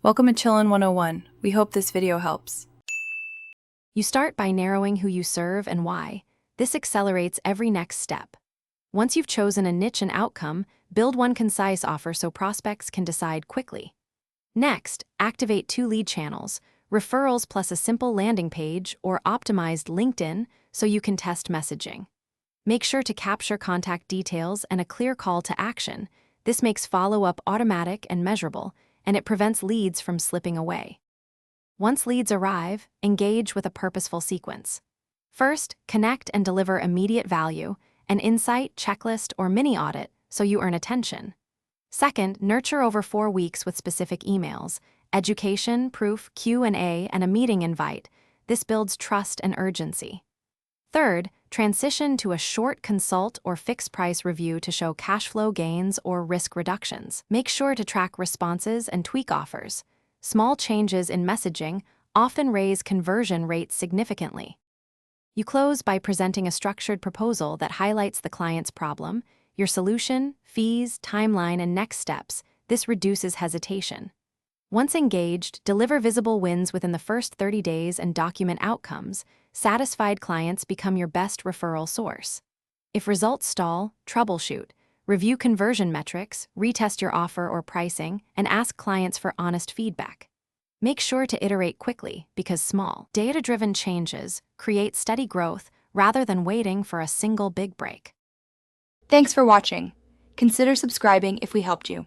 Welcome to Chillin' 101. We hope this video helps. You start by narrowing who you serve and why. This accelerates every next step. Once you've chosen a niche and outcome, build one concise offer so prospects can decide quickly. Next, activate 2 lead channels, referrals plus a simple landing page or optimized LinkedIn so you can test messaging. Make sure to capture contact details and a clear call to action. This makes follow-up automatic and measurable, and it prevents leads from slipping away. Once leads arrive, engage with a purposeful sequence. First, connect and deliver immediate value, an insight, checklist, or mini audit so you earn attention. Second, nurture over 4 weeks with specific emails, education, proof, Q&A, and a meeting invite. This builds trust and urgency. Third, transition to a short consult or fixed price review to show cash flow gains or risk reductions. Make sure to track responses and tweak offers. Small changes in messaging often raise conversion rates significantly. You close by presenting a structured proposal that highlights the client's problem, your solution, fees, timeline, and next steps. This reduces hesitation. Once engaged, deliver visible wins within the first 30 days and document outcomes. Satisfied clients become your best referral source. If results stall, troubleshoot. Review conversion metrics, retest your offer or pricing, and ask clients for honest feedback. Make sure to iterate quickly because small, data-driven changes create steady growth rather than waiting for a single big break. Thanks for watching. Consider subscribing if we helped you.